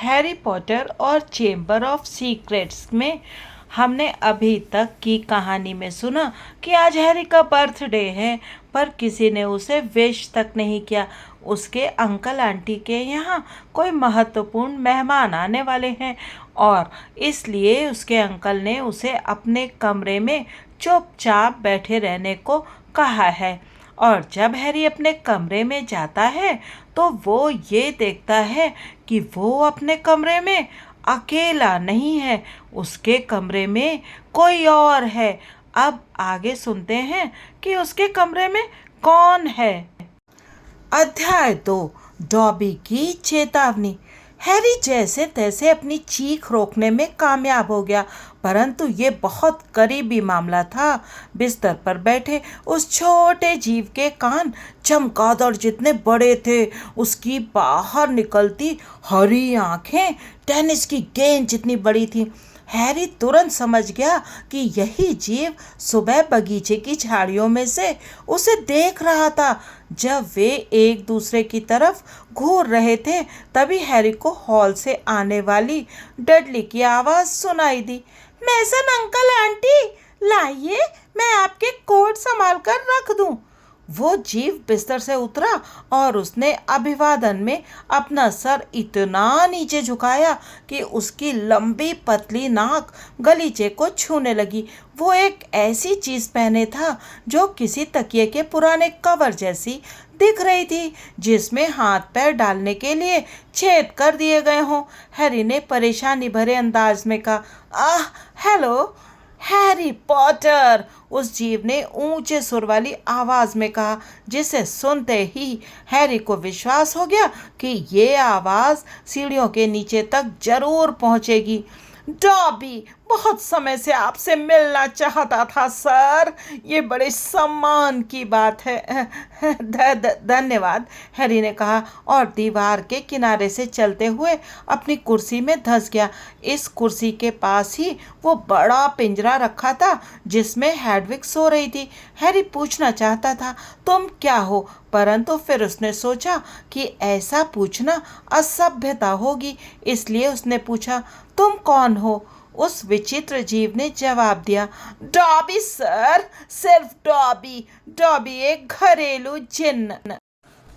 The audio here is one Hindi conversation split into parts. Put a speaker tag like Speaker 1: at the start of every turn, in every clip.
Speaker 1: हैरी पॉटर और चेम्बर ऑफ सीक्रेट्स में हमने अभी तक की कहानी में सुना कि आज हैरी का बर्थडे है, पर किसी ने उसे विश तक नहीं किया। उसके अंकल आंटी के यहाँ कोई महत्वपूर्ण मेहमान आने वाले हैं और इसलिए उसके अंकल ने उसे अपने कमरे में चुपचाप बैठे रहने को कहा है। और जब हैरी अपने कमरे में जाता है तो वो ये देखता है कि वो अपने कमरे में अकेला नहीं है, उसके कमरे में कोई और है। अब आगे सुनते हैं कि उसके कमरे में कौन है। अध्याय 2, डॉबी की चेतावनी। हैरी जैसे तैसे अपनी चीख रोकने में कामयाब हो गया, परंतु ये बहुत करीबी मामला था। बिस्तर पर बैठे उस छोटे जीव के कान चमगादड़ जितने बड़े थे, उसकी बाहर निकलती हरी आंखें टेनिस की गेंद जितनी बड़ी थी। हैरी तुरंत समझ गया कि यही जीव सुबह बगीचे की झाड़ियों में से उसे देख रहा था। जब वे एक दूसरे की तरफ घूर रहे थे, तभी हैरी को हॉल से आने वाली डडली की आवाज़ सुनाई दी। मेसन अंकल आंटी, लाइए मैं आपके कोट संभाल कर रख दूं। वो जीव बिस्तर से उतरा और उसने अभिवादन में अपना सर इतना नीचे झुकाया कि उसकी लंबी पतली नाक गलीचे को छूने लगी। वो एक ऐसी चीज़ पहने था जो किसी तकिए के पुराने कवर जैसी दिख रही थी, जिसमें हाथ पैर डालने के लिए छेद कर दिए गए हों। हैरी ने परेशानी भरे अंदाज में कहा, आह, हेलो हैरी पॉटर, उस जीव ने ऊंचे सुर वाली आवाज में कहा, जिसे सुनते ही हैरी को विश्वास हो गया कि ये आवाज सीढ़ियों के नीचे तक जरूर पहुंचेगी। डॉबी, बहुत समय से आपसे मिलना चाहता था सर, ये बड़े सम्मान की बात है। धन्यवाद, हैरी ने कहा और दीवार के किनारे से चलते हुए अपनी कुर्सी में धंस गया। इस कुर्सी के पास ही वो बड़ा पिंजरा रखा था जिसमें हेडविग सो रही थी। हैरी पूछना चाहता था, तुम क्या हो, परंतु फिर उसने सोचा कि ऐसा पूछना असभ्यता होगी, इसलिए उसने पूछा, तुम कौन हो? उस विचित्र जीव ने जवाब दिया, डॉबी सर, सिर्फ डॉबी। डॉबी एक घरेलू जिन्न।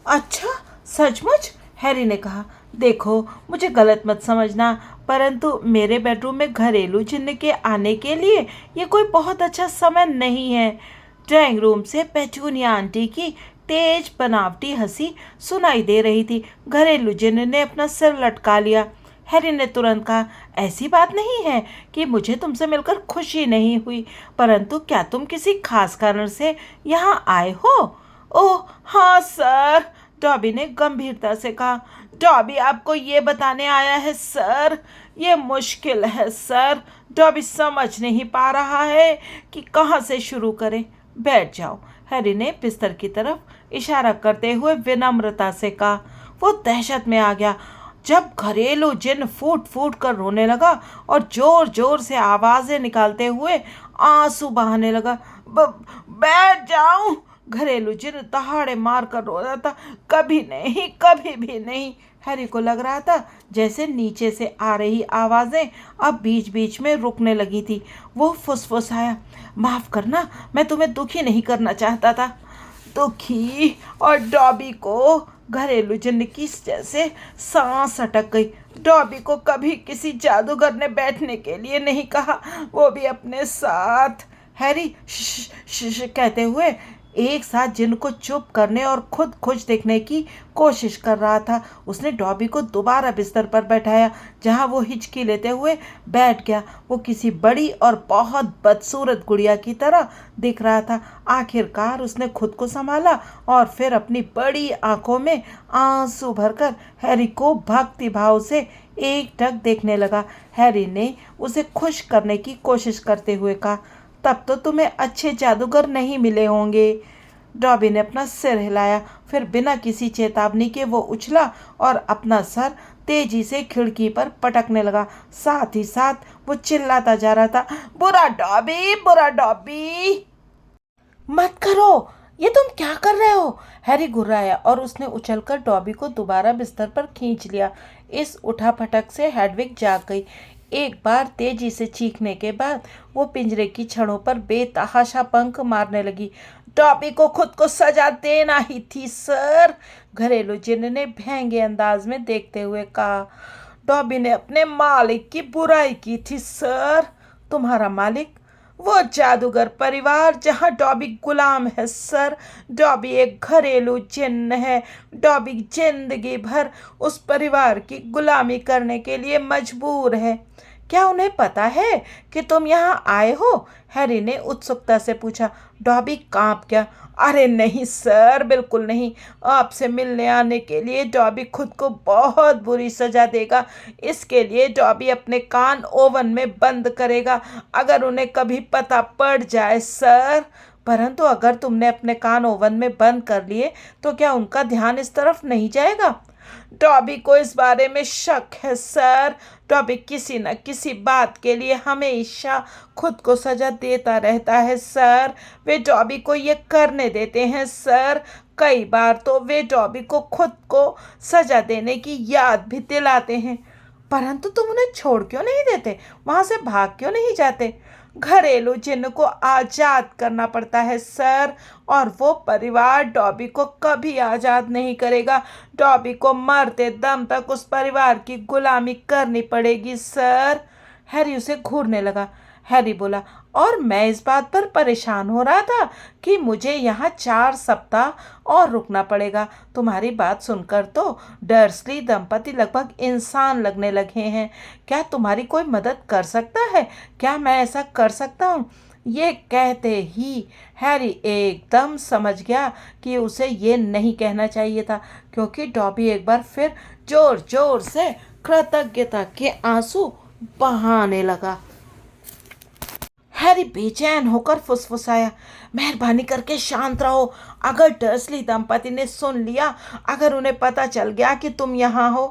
Speaker 1: अच्छा, सचमुच? हैरी ने कहा, देखो मुझे गलत मत समझना, परंतु मेरे बेडरूम में घरेलू जिन्न के आने के लिए ये कोई बहुत अच्छा समय नहीं है। ड्राइंग रूम से पेचूनिया आंटी की तेज बनावटी हंसी सुनाई दे रही थी। घरेलू जिन्न ने अपना सिर लटका लिया। हैरी ने तुरंत कहा, ऐसी बात नहीं है कि मुझे तुमसे मिलकर खुशी नहीं हुई, परंतु क्या तुम किसी खास कारण से यहाँ आए हो? ओह हाँ सर, डॉबी ने गंभीरता से कहा। डॉबी आपको ये बताने आया है सर। ये मुश्किल है सर, डॉबी समझ नहीं पा रहा है कि कहाँ से शुरू करे। बैठ जाओ, हैरी ने बिस्तर की तरफ इशारा करते हुए विनम्रता से कहा। वो दहशत में आ गया जब घरेलू जिन्न फूट फूट कर रोने लगा और जोर जोर से आवाजें निकालते हुए आंसू बहाने लगा। बैठ जाऊं, घरेलू जिन्न दहाड़े मार कर रो रहा था। कभी नहीं, कभी भी नहीं। हैरी को लग रहा था जैसे नीचे से आ रही आवाजें अब बीच बीच में रुकने लगी थी। वो फुसफुसाया, माफ करना, मैं तुम्हें दुखी नहीं करना चाहता था। दुखी? और डॉबी को घरेलू जिन्न की जैसे सांस अटक गई। डॉबी को कभी किसी जादूगर ने बैठने के लिए नहीं कहा, वो भी अपने साथ। हैरी श कहते हुए एक साथ जिन्न को चुप करने और खुद खुश देखने की कोशिश कर रहा था। उसने डॉबी को दोबारा बिस्तर पर बैठाया, जहां वो हिचकी लेते हुए बैठ गया। वो किसी बड़ी और बहुत बदसूरत गुड़िया की तरह दिख रहा था। आखिरकार उसने खुद को संभाला और फिर अपनी बड़ी आंखों में आंसू भरकर हैरी को भक्ति भाव से एकटक देखने लगा। हैरी ने उसे खुश करने की कोशिश करते हुए कहा, तब तो तुम्हें अच्छे जादूगर नहीं मिले होंगे। डॉबी ने अपना सिर हिलाया, फिर बिना किसी चेतावनी के वो उछला और अपना सर तेजी से खिड़की पर पटकने लगा। साथ ही साथ वो चिल्लाता जा रहा था, बुरा डॉबी, बुरा डॉबी। मत करो, ये तुम क्या कर रहे हो? हैरी घुर्राया और उसने उछलकर डॉबी को दोबारा बिस्तर पर खींच लिया। इस उठापटक से हेडविग जाग गई। एक बार तेजी से चीखने के बाद वो पिंजरे की छड़ों पर बेतहाशा पंख मारने लगी। डॉबी को खुद को सजा देना ही थी सर, घरेलू जिन्न ने व्यंग्य अंदाज में देखते हुए कहा। डॉबी ने अपने मालिक की बुराई की थी सर। तुम्हारा मालिक? वो जादूगर परिवार जहां डॉबी गुलाम है सर। डॉबी एक घरेलू जिन्न है। डॉबी जिंदगी भर उस परिवार की गुलामी करने के लिए मजबूर है। क्या उन्हें पता है कि तुम यहाँ आए हो? हैरी ने उत्सुकता से पूछा। डॉबी कांप गया। अरे नहीं सर, बिल्कुल नहीं। आपसे मिलने आने के लिए डॉबी खुद को बहुत बुरी सजा देगा। इसके लिए डॉबी अपने कान ओवन में बंद करेगा अगर उन्हें कभी पता पड़ जाए सर। परंतु अगर तुमने अपने कान ओवन में बंद कर लिए तो क्या उनका ध्यान इस तरफ नहीं जाएगा? डॉबी को इस बारे में शक है सर। डॉबी किसी न किसी बात के लिए हमेशा खुद को सजा देता रहता है सर। वे डॉबी को ये करने देते हैं सर। कई बार तो वे डॉबी को खुद को सजा देने की याद भी दिलाते हैं। परंतु तुम उन्हें छोड़ क्यों नहीं देते? वहां से भाग क्यों नहीं जाते? घरेलू जिन्न को आजाद करना पड़ता है सर, और वो परिवार डॉबी को कभी आजाद नहीं करेगा। डॉबी को मरते दम तक उस परिवार की गुलामी करनी पड़ेगी सर। हैरी उसे घूरने लगा। हैरी बोला, और मैं इस बात पर परेशान हो रहा था कि मुझे यहाँ 4 सप्ताह और रुकना पड़ेगा। तुम्हारी बात सुनकर तो डर्सली दंपति लगभग इंसान लगने लगे हैं। क्या तुम्हारी कोई मदद कर सकता है? क्या मैं ऐसा कर सकता हूँ? ये कहते ही हैरी एकदम समझ गया कि उसे ये नहीं कहना चाहिए था, क्योंकि डॉबी एक बार फिर जोर जोर से कृतज्ञता के आंसू बहाने लगा। हैरी बेचैन होकर फुसफुसाया, मेहरबानी करके शांत रहो। अगर डर्सली दंपति ने सुन लिया, अगर उन्हें पता चल गया कि तुम यहाँ हो।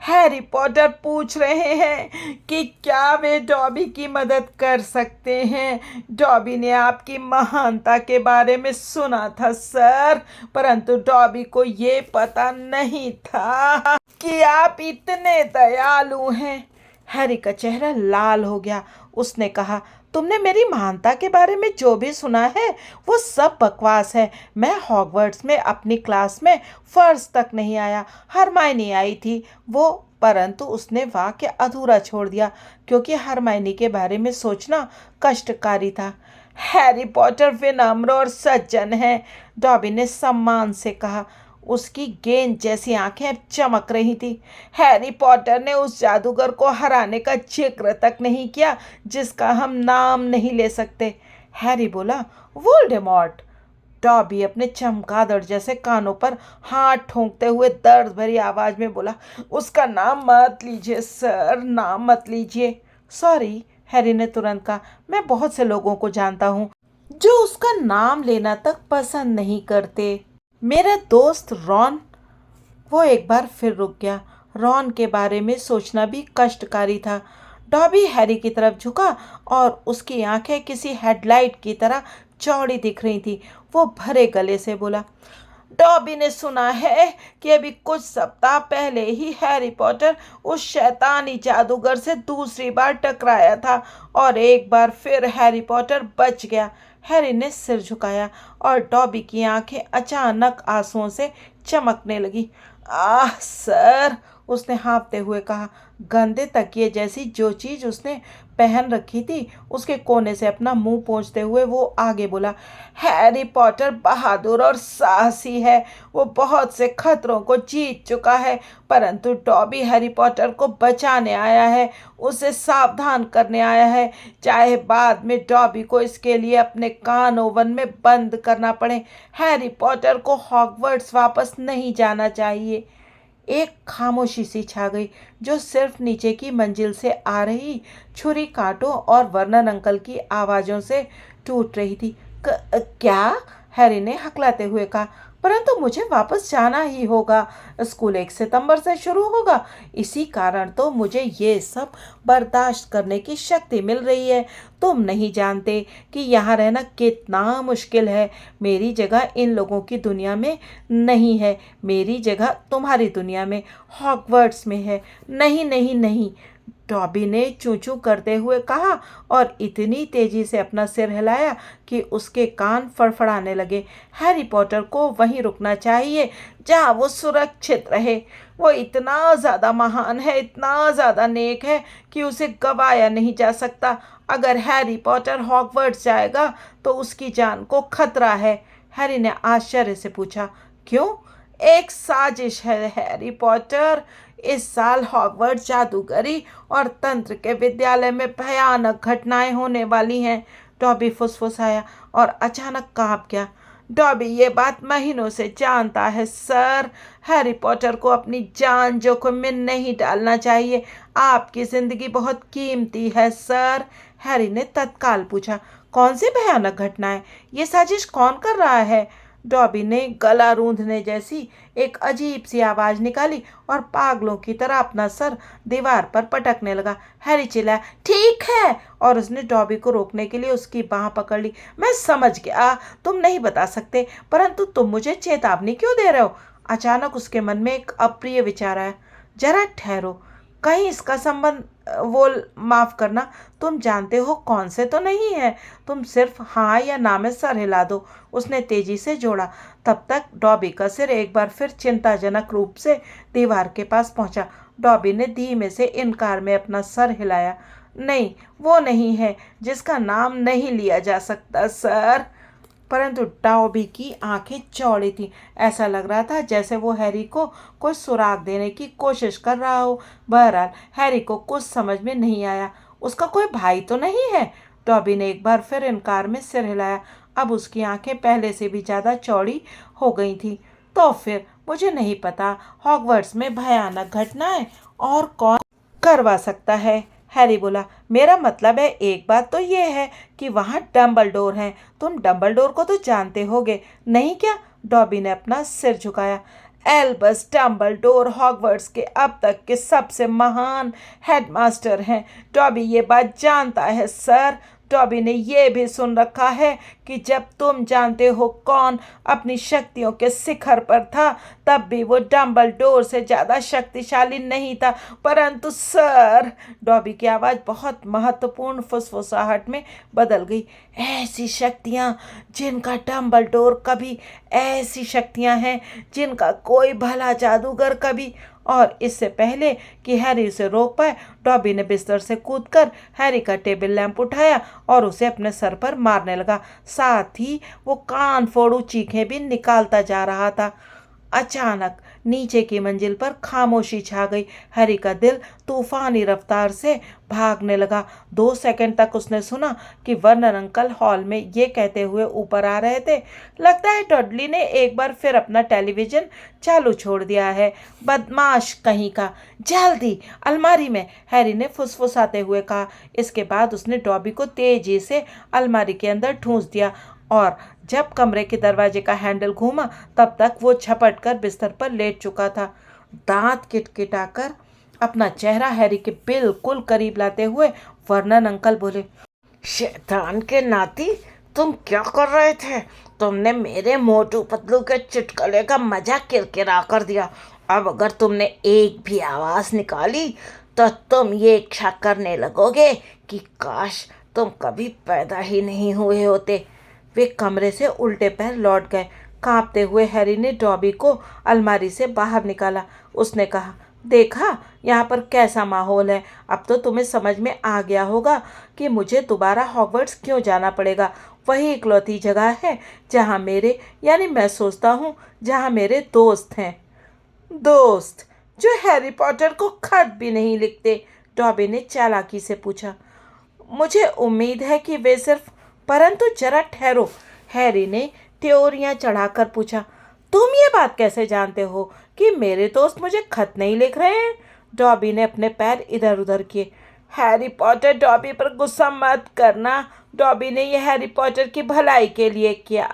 Speaker 1: हैरी पॉटर पूछ रहे हैं कि क्या वे डॉबी की मदद कर सकते हैं। डॉबी ने आपकी महानता के बारे में सुना था सर, परंतु डॉबी को ये पता नहीं था कि आप इतने दयालु हैं। हैरी का चेहरा लाल हो गया। उसने कहा, तुमने मेरी महानता के बारे में जो भी सुना है वो सब बकवास है। मैं हॉगवर्ट्स में अपनी क्लास में फर्स्ट तक नहीं आया। हरमाइनी आई थी वो, परंतु उसने वाक्य अधूरा छोड़ दिया क्योंकि हरमाइनी के बारे में सोचना कष्टकारी था। हैरी पॉटर विनम्र और सज्जन है, डॉबी ने सम्मान से कहा। उसकी गेंद जैसी आंखें चमक रही थी। हैरी पॉटर ने उस जादूगर को हराने का जिक्र तक नहीं किया जिसका हम नाम नहीं ले सकते। हैरी बोला, वोल्डेमॉर्ट। डॉबी अपने चमगादड़ जैसे कानों पर हाथ ठोंकते हुए दर्द भरी आवाज में बोला, उसका नाम मत लीजिए सर, नाम मत लीजिए। सॉरी, हैरी ने तुरंत कहा, मैं बहुत से लोगों को जानता हूँ जो उसका नाम लेना तक पसंद नहीं करते। मेरा दोस्त रॉन। वो एक बार फिर रुक गया। रॉन के बारे में सोचना भी कष्टकारी था। डॉबी हैरी की तरफ झुका और उसकी आंखें किसी हेडलाइट की तरह चौड़ी दिख रही थी। वो भरे गले से बोला, डॉबी ने सुना है कि अभी कुछ सप्ताह पहले ही हैरी पॉटर उस शैतानी जादूगर से दूसरी बार टकराया था और एक बार फिर हैरी पॉटर बच गया। हैरी ने सिर झुकाया और डॉबी की आंखें अचानक आंसुओं से चमकने लगी। आह सर, उसने हाँफते हुए कहा। गंदे तकिए जैसी जो चीज़ उसने पहन रखी थी उसके कोने से अपना मुंह पोंछते हुए वो आगे बोला, हैरी पॉटर बहादुर और साहसी है। वो बहुत से खतरों को जीत चुका है, परंतु डॉबी हैरी पॉटर को बचाने आया है, उसे सावधान करने आया है। चाहे बाद में डॉबी को इसके लिए अपने कान ओवन में बंद करना पड़े, हैरी पॉटर को हॉगवर्ट्स वापस नहीं जाना चाहिए। एक खामोशी सी छा गई जो सिर्फ नीचे की मंजिल से आ रही छुरी कांटों और वर्नन अंकल की आवाज़ों से टूट रही थी। क्या? हैरी ने हकलाते हुए कहा। परंतु मुझे वापस जाना ही होगा। स्कूल 1 सितंबर से शुरू होगा। इसी कारण तो मुझे ये सब बर्दाश्त करने की शक्ति मिल रही है। तुम नहीं जानते कि यहाँ रहना कितना मुश्किल है। मेरी जगह इन लोगों की दुनिया में नहीं है। मेरी जगह तुम्हारी दुनिया में, हॉगवर्ट्स में है। नहीं नहीं नहीं, टॉबी ने चूं चूं करते हुए कहा और इतनी तेजी से अपना सिर हिलाया कि उसके कान फड़फड़ाने लगे। हैरी पॉटर को वहीं रुकना चाहिए जहां वो सुरक्षित रहे। वो इतना ज़्यादा महान है, इतना ज़्यादा नेक है कि उसे गवाया नहीं जा सकता। अगर हैरी पॉटर हॉगवर्ट्स जाएगा तो उसकी जान को खतरा है। हैरी ने आश्चर्य से पूछा, क्यों? एक साजिश है हैरी पॉटर। इस साल हॉगवर्ट्स जादूगरी और तंत्र के विद्यालय में भयानक घटनाएं होने वाली हैं। डॉबी फुसफुसाया और अचानक कांप गया। डॉबी ये बात महीनों से जानता है सर। हैरी पॉटर को अपनी जान जोखिम में नहीं डालना चाहिए। आपकी जिंदगी बहुत कीमती है सर। हैरी ने तत्काल पूछा, कौन सी भयानक घटनाएं? ये साजिश कौन कर रहा है? डॉबी ने गला रूंधने जैसी एक अजीब सी आवाज निकाली और पागलों की तरह अपना सर दीवार पर पटकने लगा। हैरी चिल्लाया, ठीक है, और उसने डॉबी को रोकने के लिए उसकी बाह पकड़ ली। मैं समझ गया, तुम नहीं बता सकते, परंतु तुम मुझे चेतावनी क्यों दे रहे हो? अचानक उसके मन में एक अप्रिय विचार आया। जरा ठहरो, कहीं इसका संबंध वो माफ करना, तुम जानते हो कौन से तो नहीं है। तुम सिर्फ हाँ या ना में सर हिला दो। उसने तेजी से जोड़ा। तब तक डॉबी का सिर एक बार फिर चिंताजनक रूप से दीवार के पास पहुंचा। डॉबी ने धीमे से इनकार में अपना सर हिलाया। नहीं, वो नहीं है जिसका नाम नहीं लिया जा सकता सर। परंतु डॉबी की आंखें चौड़ी थीं। ऐसा लग रहा था जैसे वो हैरी को कोई सुराग देने की कोशिश कर रहा हो। बहरहाल हैरी को कुछ समझ में नहीं आया। उसका कोई भाई तो नहीं है? डॉबी ने एक बार फिर इनकार में सिर हिलाया। अब उसकी आंखें पहले से भी ज़्यादा चौड़ी हो गई थीं। तो फिर मुझे नहीं पता, हॉगवर्ट्स में भयानक घटनाएं और कौन करवा सकता है? हैरी बोला, मेरा मतलब है, एक बात तो ये है कि वहाँ डम्बलडोर हैं। तुम डम्बलडोर को तो जानते होगे, नहीं क्या? डॉबी ने अपना सिर झुकाया। एल्बस डम्बलडोर हॉगवर्ट्स के अब तक के सबसे महान हेडमास्टर हैं। डॉबी ये बात जानता है सर। डॉबी ने यह भी सुन रखा है कि जब तुम जानते हो कौन अपनी शक्तियों के शिखर पर था, तब भी वो डम्बलडोर से ज़्यादा शक्तिशाली नहीं था। परंतु सर, डॉबी की आवाज़ बहुत महत्वपूर्ण फुसफुसाहट में बदल गई, ऐसी शक्तियाँ जिनका डम्बलडोर कभी, ऐसी शक्तियाँ हैं जिनका कोई भला जादूगर कभी। और इससे पहले कि हैरी उसे रोक पाए, डॉबी ने बिस्तर से कूदकर हैरी का टेबल लैंप उठाया और उसे अपने सर पर मारने लगा। साथ ही वो कान फोड़ू चीखें भी निकालता जा रहा था। अचानक नीचे की मंजिल पर खामोशी छा गई। हैरी का दिल तूफानी रफ्तार से भागने लगा। 2 सेकंड तक उसने सुना कि वर्नर अंकल हॉल में ये कहते हुए ऊपर आ रहे थे, लगता है डडली ने एक बार फिर अपना टेलीविज़न चालू छोड़ दिया है, बदमाश कहीं का। जल्दी अलमारी में, हैरी ने फुसफुसाते हुए कहा। इसके बाद उसने डॉबी को तेजी से अलमारी के अंदर ठूंस दिया और जब कमरे के दरवाजे का हैंडल घूमा, तब तक वो झपट कर बिस्तर पर लेट चुका था। दांत किटकिटाकर अपना चेहरा हैरी के बिल्कुल करीब लाते हुए वर्नन अंकल बोले, शैतान के नाती, तुम क्या कर रहे थे? तुमने मेरे मोटू पतलू के चुटकुले का मजाक किरकिरा कर दिया। अब अगर तुमने एक भी आवाज़ निकाली तो तुम ये इच्छा करने लगोगे कि काश तुम कभी पैदा ही नहीं हुए होते। वे कमरे से उल्टे पैर लौट गए। कांपते हुए हैरी ने डॉबी को अलमारी से बाहर निकाला। उसने कहा, देखा यहाँ पर कैसा माहौल है। अब तो तुम्हें समझ में आ गया होगा कि मुझे दोबारा हॉगवर्ट्स क्यों जाना पड़ेगा। वही इकलौती जगह है जहाँ मेरे, यानी मैं सोचता हूँ जहाँ मेरे दोस्त हैं। दोस्त जो हैरी पॉटर को खत भी नहीं लिखते? डॉबी ने चालाकी से पूछा। मुझे उम्मीद है कि वे सिर्फ, परंतु जरा ठहरो, हैरी ने त्योरियां चढ़ाकर पूछा, तुम ये बात कैसे जानते हो कि मेरे दोस्त मुझे खत नहीं लिख रहे हैं? डॉबी ने अपने पैर इधर उधर किए। हैरी पॉटर, डॉबी पर गुस्सा मत करना। डॉबी ने यह हैरी पॉटर की भलाई के लिए किया।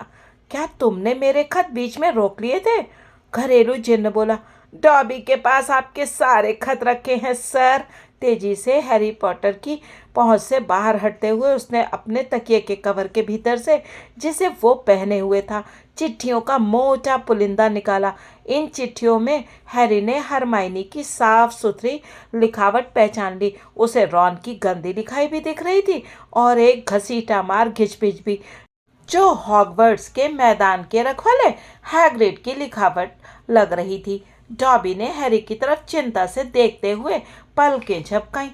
Speaker 1: क्या तुमने मेरे खत बीच में रोक लिए थे? घरेलू जिन्न बोला। डॉबी के पास आपके सारे खत रखे हैं सर। तेजी से हैरी पॉटर की पहुंच से बाहर हटते हुए उसने अपने तकिए के कवर के भीतर से, जिसे वो पहने हुए था, चिट्ठियों का मोटा पुलिंदा निकाला। इन चिट्ठियों में हैरी ने हरमाइनी की साफ सुथरी लिखावट पहचान ली। उसे रॉन की गंदी लिखाई भी दिख रही थी और एक घसीटा मार घिचपिच भी, जो हॉगवर्ट्स के मैदान के रखवाले हैग्रिड की लिखावट लग रही थी। डॉबी ने हैरी की तरफ चिंता से देखते हुए पलकें झपकाई।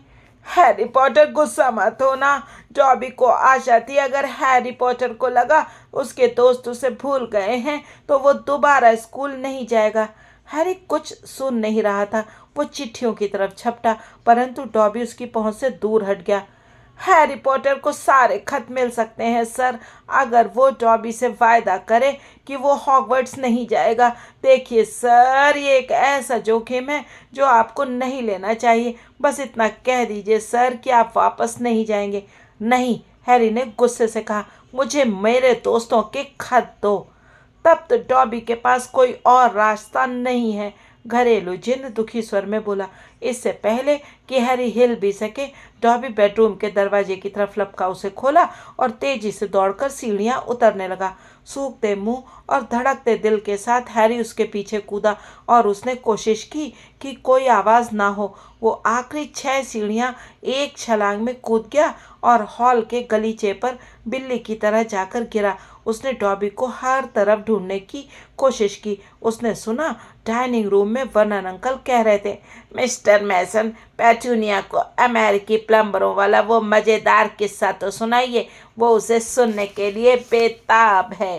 Speaker 1: हैरी पॉटर गुस्सा मत होना। डॉबी को आशा थी अगर हैरी पॉटर को लगा उसके दोस्त उसे भूल गए हैं तो वो दोबारा स्कूल नहीं जाएगा। हैरी कुछ सुन नहीं रहा था। वो चिट्ठियों की तरफ झपटा, परंतु डॉबी उसकी पहुंच से दूर हट गया। हैरी पॉटर को सारे खत मिल सकते हैं सर, अगर वो डॉबी से वायदा करे कि वो हॉगवर्ट्स नहीं जाएगा। देखिए सर, ये एक ऐसा जोखिम है जो आपको नहीं लेना चाहिए। बस इतना कह दीजिए सर कि आप वापस नहीं जाएंगे। नहीं, हैरी ने गुस्से से कहा, मुझे मेरे दोस्तों के खत दो। तब तो डॉबी के पास कोई और रास्ता नहीं है, घरेलू जिन्न दुखी स्वर में बोला। इससे पहले कि हैरी हिल भी सके, डॉबी बेडरूम के दरवाजे की तरफ लपका उसे खोला और तेजी से दौड़कर सीढ़ियां उतरने लगा। सूखते मुंह और धड़कते दिल के साथ हैरी उसके पीछे कूदा और उसने कोशिश की कि कोई आवाज़ ना हो। वो आखिरी 6 सीढ़ियां एक छलांग में कूद गया और हॉल के गलीचे पर बिल्ली की तरह जाकर गिरा। उसने डॉबी को हर तरफ ढूंढने की कोशिश की। उसने सुना डाइनिंग रूम में वर्नन अंकल कह रहे थे, मिस्टर मैसन, पेटूनिया को अमेरिकी प्लम्बरों वाला वो मज़ेदार किस्सा तो सुनाइए, वो उसे सुनने के लिए बेताब है।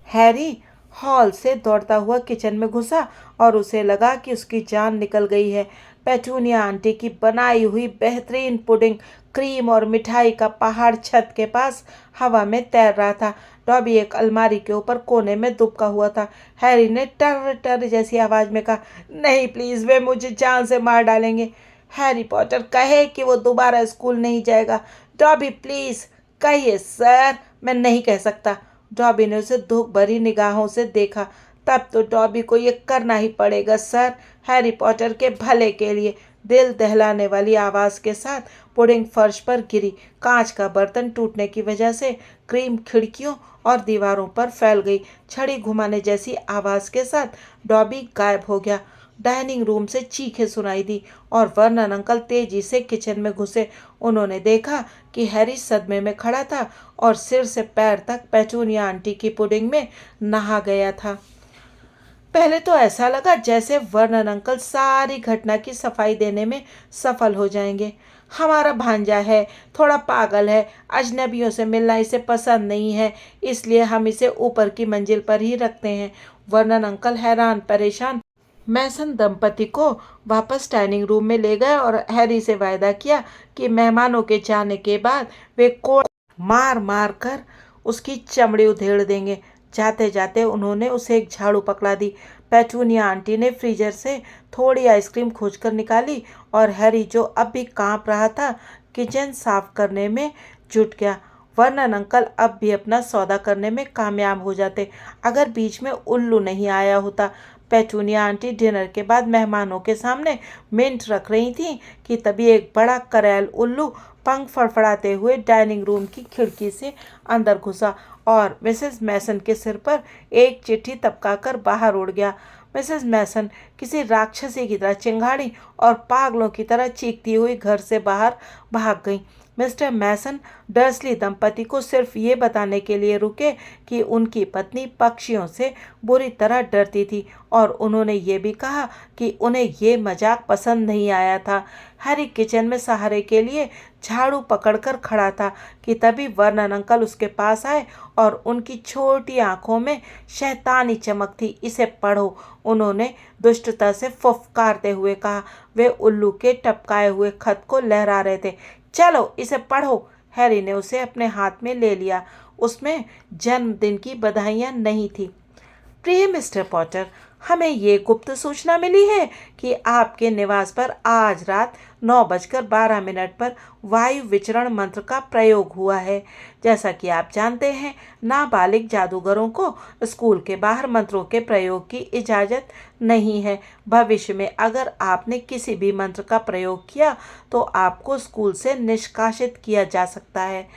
Speaker 1: हैरी हॉल से दौड़ता हुआ किचन में घुसा और उसे लगा कि उसकी जान निकल गई है। पेटूनिया आंटी की बनाई हुई बेहतरीन पुडिंग, क्रीम और मिठाई का पहाड़ छत के पास हवा में तैर रहा था। डॉबी एक अलमारी के ऊपर कोने में दुबका हुआ था। हैरी ने टर टर जैसी आवाज़ में कहा, नहीं प्लीज़, वे मुझे जान से मार डालेंगे। हैरी पॉटर कहे कि वो दोबारा स्कूल नहीं जाएगा। डॉबी प्लीज़ कहिए सर। मैं नहीं कह सकता। डॉबी ने उसे दुख भरी निगाहों से देखा। तब तो डॉबी को ये करना ही पड़ेगा सर, हैरी पॉटर के भले के लिए। दिल दहलाने वाली आवाज़ के साथ पुडिंग फर्श पर गिरी। कांच का बर्तन टूटने की वजह से क्रीम खिड़कियों और दीवारों पर फैल गई। छड़ी घुमाने जैसी आवाज़ के साथ डॉबी गायब हो गया। डाइनिंग रूम से चीखें सुनाई दी और वर्नन अंकल तेजी से किचन में घुसे। उन्होंने देखा कि हैरी सदमे में खड़ा था और सिर से पैर तक पेटूनिया आंटी की पुडिंग में नहा गया था। पहले तो ऐसा लगा जैसे वर्नन अंकल सारी घटना की सफाई देने में सफल हो जाएंगे। हमारा भांजा है, थोड़ा पागल है, अजनबियों से मिलना इसे पसंद नहीं है, इसलिए हम इसे ऊपर की मंजिल पर ही रखते हैं। वर्नन अंकल हैरान परेशान मैसन दंपति को वापस डाइनिंग रूम में ले गए और हैरी से वायदा किया कि मेहमानों के जाने के बाद वे कोड़ मार मार कर उसकी चमड़ी उधेड़ देंगे। जाते जाते उन्होंने उसे एक झाड़ू पकड़ा दी। पेटूनिया आंटी ने फ्रीजर से थोड़ी आइसक्रीम खोजकर निकाली और हैरी, जो अब भी कांप रहा था, किचन साफ करने में जुट गया। वर्नन अंकल अब भी अपना सौदा करने में कामयाब हो जाते अगर बीच में उल्लू नहीं आया होता। पेटूनिया आंटी डिनर के बाद मेहमानों के सामने मिंट रख रही थी कि तभी एक बड़ा करैल उल्लू पंख फड़फड़ाते हुए डाइनिंग रूम की खिड़की से अंदर घुसा और मिसेस मैसन के सिर पर एक चिट्ठी तपकाकर बाहर उड़ गया। मिसेस मैसन किसी राक्षसी की तरह चिंगाड़ी और पागलों की तरह चीखती हुई घर से बाहर भाग गई। मिस्टर मैसन डर्सली दंपति को सिर्फ ये बताने के लिए रुके कि उनकी पत्नी पक्षियों से बुरी तरह डरती थी और उन्होंने ये भी कहा कि उन्हें ये मजाक पसंद नहीं आया था। हैरी किचन में सहारे के लिए झाड़ू पकड़कर खड़ा था कि तभी वर्नन अंकल उसके पास आए और उनकी छोटी आंखों में शैतानी चमक थी। इसे पढ़ो, उन्होंने दुष्टता से फुफकारते हुए कहा। वे उल्लू के टपकाए हुए खत को लहरा रहे थे। चलो इसे पढ़ो। हैरी ने उसे अपने हाथ में ले लिया। उसमें जन्मदिन की बधाइयाँ नहीं थी। प्रिय मिस्टर पॉटर, हमें ये गुप्त सूचना मिली है कि आपके निवास पर आज रात 9:12 पर वायु विचरण मंत्र का प्रयोग हुआ है। जैसा कि आप जानते हैं, नाबालिग जादूगरों को स्कूल के बाहर मंत्रों के प्रयोग की इजाज़त नहीं है। भविष्य में अगर आपने किसी भी मंत्र का प्रयोग किया तो आपको स्कूल से निष्कासित किया जा सकता है।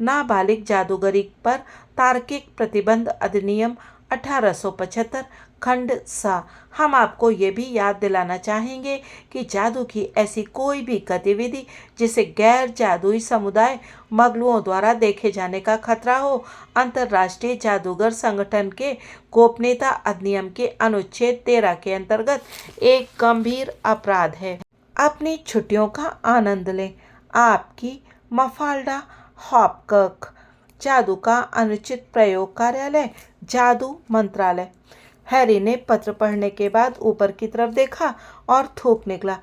Speaker 1: नाबालिग जादूगरी पर तार्किक प्रतिबंध अधिनियम 1875 खंड सा। हम आपको ये भी याद दिलाना चाहेंगे कि जादू की ऐसी कोई भी गतिविधि जिसे गैर जादुई समुदाय मगलुओं द्वारा देखे जाने का खतरा हो, अंतर्राष्ट्रीय जादूगर संगठन के गोपनीयता अधिनियम के अनुच्छेद 13 के अंतर्गत एक गंभीर अपराध है। अपनी छुट्टियों का आनंद लें। आपकी मफाल्डा हॉपकर्क। जादू का अनुचित प्रयोग कार्यालय, जादू मंत्रालय। हैरी ने पत्र पढ़ने के बाद ऊपर की तरफ देखा और थूक निकला।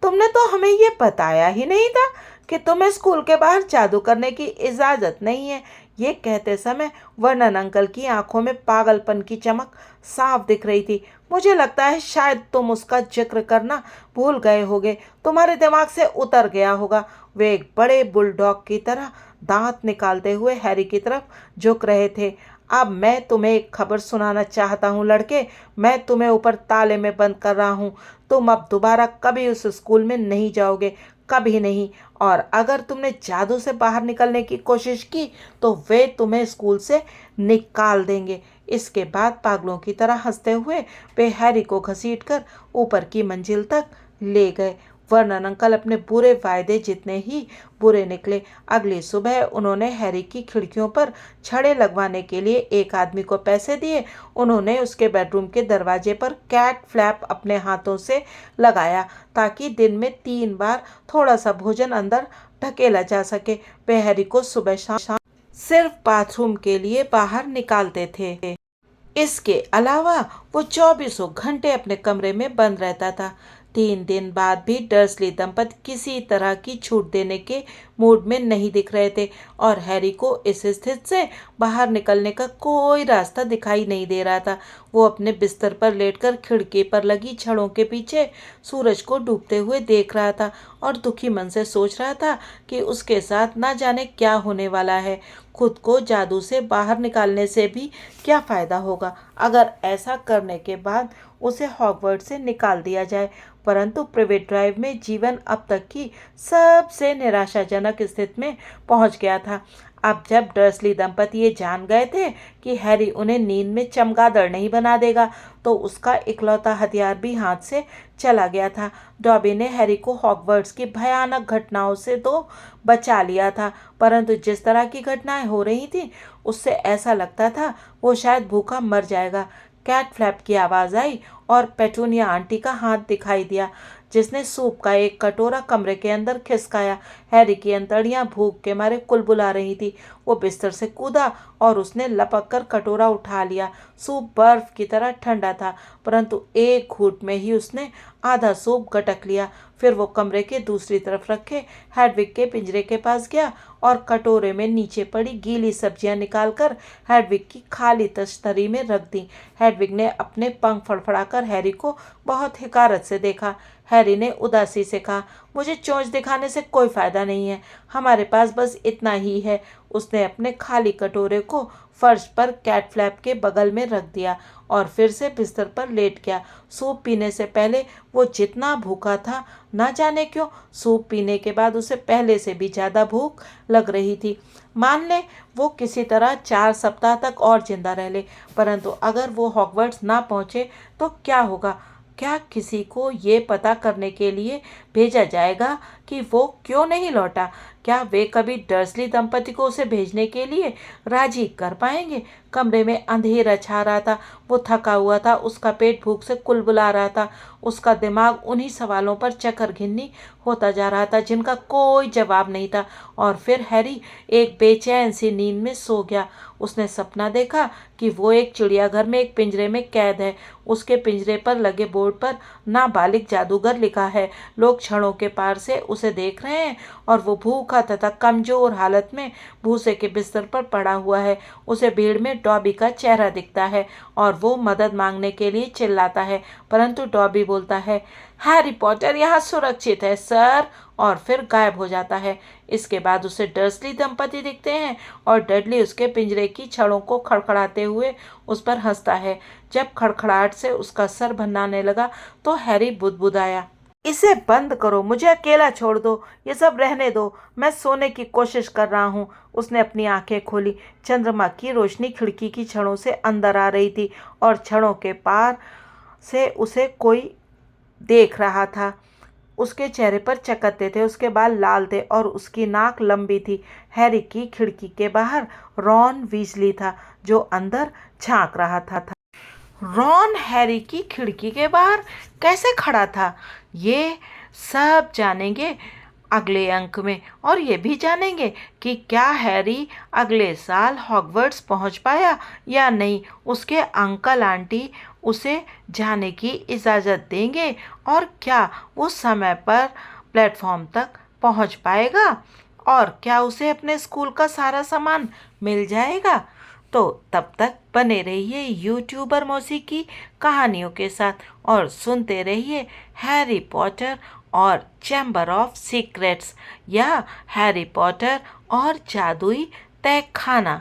Speaker 1: तुमने तो हमें ये बताया ही नहीं था कि तुम्हें स्कूल के बाहर जादू करने की इजाज़त नहीं है। ये कहते समय वर्नन अंकल की आंखों में पागलपन की चमक साफ दिख रही थी। मुझे लगता है शायद तुम उसका जिक्र करना भूल गए होगे, तुम्हारे दिमाग से उतर गया होगा। वे एक बड़े बुलडॉग की तरह दांत निकालते हुए हैरी की तरफ झुक रहे थे। अब मैं तुम्हें एक खबर सुनाना चाहता हूँ लड़के। मैं तुम्हें ऊपर ताले में बंद कर रहा हूँ। तुम अब दोबारा कभी उस स्कूल में नहीं जाओगे, कभी नहीं। और अगर तुमने जादू से बाहर निकलने की कोशिश की तो वे तुम्हें स्कूल से निकाल देंगे। इसके बाद पागलों की तरह हंसते हुए वे हैरी को घसीटकर ऊपर की मंजिल तक ले गए। वर्नन अंकल अपने बुरे वायदे जितने ही बुरे निकले। अगली सुबह उन्होंने हैरी की खिड़कियों पर छड़े लगवाने के लिए एक आदमी को पैसे दिए। उन्होंने उसके बेडरूम के दरवाजे पर कैट फ्लैप अपने हाथों से लगाया ताकि दिन में 3 बार थोड़ा सा भोजन अंदर ढकेला जा सके। वे हैरी को सुबह शाम सिर्फ बाथरूम के लिए बाहर निकालते थे। इसके अलावा वो 24 घंटे अपने कमरे में बंद रहता था। 3 दिन बाद भी डर्सली दंपति किसी तरह की छूट देने के मूड में नहीं दिख रहे थे और हैरी को इस स्थिति से बाहर निकलने का कोई रास्ता दिखाई नहीं दे रहा था। वो अपने बिस्तर पर लेटकर खिड़की पर लगी छड़ों के पीछे सूरज को डूबते हुए देख रहा था और दुखी मन से सोच रहा था कि उसके साथ ना जाने क्या होने वाला है। खुद को जादू से बाहर निकालने से भी क्या फ़ायदा होगा अगर ऐसा करने के बाद उसे हॉगवर्ट्स से निकाल दिया जाए। परंतु प्राइवेट ड्राइव में जीवन अब तक की सबसे निराशाजनक स्थिति में पहुंच गया था। अब जब डर्सली दंपति ये जान गए थे कि हैरी उन्हें नींद में चमगादड़ नहीं बना देगा तो उसका इकलौता हथियार भी हाथ से चला गया था। डॉबी ने हैरी को हॉगवर्ट्स की भयानक घटनाओं से तो बचा लिया था, परंतु जिस तरह की घटनाएं हो रही थी उससे ऐसा लगता था वो शायद भूखा मर जाएगा। कैट फ्लैप की आवाज़ आई और पेटूनिया आंटी का हाथ दिखाई दिया जिसने सूप का एक कटोरा कमरे के अंदर खिसकाया। हैरी की अंतड़ियां भूख के मारे कुलबुला रही थी। वो बिस्तर से कूदा और उसने लपक कर कटोरा उठा लिया। सूप बर्फ की तरह ठंडा था, परंतु एक घूंट में ही उसने आधा सूप गटक लिया। फिर वो कमरे के दूसरी तरफ रखे हेडविग के पिंजरे के पास गया और कटोरे में नीचे पड़ी गीली सब्जियां निकालकर हेडविग की खाली तश्तरी में रख दी। हेडविग ने अपने पंख फड़फड़ाकर हैरी को बहुत हिकारत से देखा। हैरी ने उदासी से कहा, मुझे चोंच दिखाने से कोई फ़ायदा नहीं है, हमारे पास बस इतना ही है। उसने अपने खाली कटोरे को फर्श पर कैट फ्लैप के बगल में रख दिया और फिर से बिस्तर पर लेट गया। सूप पीने से पहले वो जितना भूखा था, ना जाने क्यों सूप पीने के बाद उसे पहले से भी ज़्यादा भूख लग रही थी। मान ले वो किसी तरह 4 सप्ताह तक और जिंदा रह ले, परंतु अगर वो हॉगवर्ट्स ना पहुँचे तो क्या होगा? क्या किसी को ये पता करने के लिए भेजा जाएगा कि वो क्यों नहीं लौटा? क्या वे कभी डर्सली दंपति को उसे भेजने के लिए राजी कर पाएंगे? कमरे में अंधेरा छा रहा था। वो थका हुआ था, उसका पेट भूख से कुलबुला रहा था। उसका दिमाग उन्हीं सवालों पर चक्कर घिन्नी होता जा रहा था जिनका कोई जवाब नहीं था। और फिर हैरी एक बेचैन सी नींद में सो गया। उसने सपना देखा कि वो एक चिड़ियाघर में एक पिंजरे में कैद है। उसके पिंजरे पर लगे बोर्ड पर नाबालिग जादूगर लिखा है। लोग क्षणों के पार से उसे देख रहे हैं और वो भूखा तथा कमजोर हालत में भूसे के बिस्तर पर पड़ा हुआ है। उसे भीड़ में डॉबी का चेहरा दिखता है और वो मदद मांगने के लिए चिल्लाता है, परंतु डॉबी बोलता है, हैरी पॉटर यहाँ सुरक्षित है सर, और फिर गायब हो जाता है। इसके बाद उसे डर्सली दंपति दिखते हैं और डडली उसके पिंजरे की छड़ों को खड़खड़ाते हुए उस पर हंसता है। जब खड़खड़ाहट से उसका सर भन्नाने लगा तो हैरी बुदबुदाया, इसे बंद करो, मुझे अकेला छोड़ दो, ये सब रहने दो, मैं सोने की कोशिश कर रहा हूँ। उसने अपनी आंखें खोली। चंद्रमा की रोशनी खिड़की की छड़ों से अंदर आ रही थी और छड़ों के पार से उसे कोई देख रहा था। उसके चेहरे पर चकत्ते थे, उसके बाल लाल थे और उसकी नाक लंबी थी। हैरी की खिड़की के बाहर रॉन वीजली था जो अंदर झांक रहा था। रॉन हैरी की खिड़की के बाहर कैसे खड़ा था, ये सब जानेंगे अगले अंक में। और ये भी जानेंगे कि क्या हैरी अगले साल हॉगवर्ट्स पहुंच पाया या नहीं, उसके अंकल आंटी उसे जाने की इजाज़त देंगे और क्या वो समय पर प्लेटफॉर्म तक पहुंच पाएगा और क्या उसे अपने स्कूल का सारा सामान मिल जाएगा। तो तब तक बने रहिए यूट्यूबर मौसी की कहानियों के साथ और सुनते रहिए हैरी पॉटर और चैम्बर ऑफ सीक्रेट्स या हैरी पॉटर और जादुई तहखाना।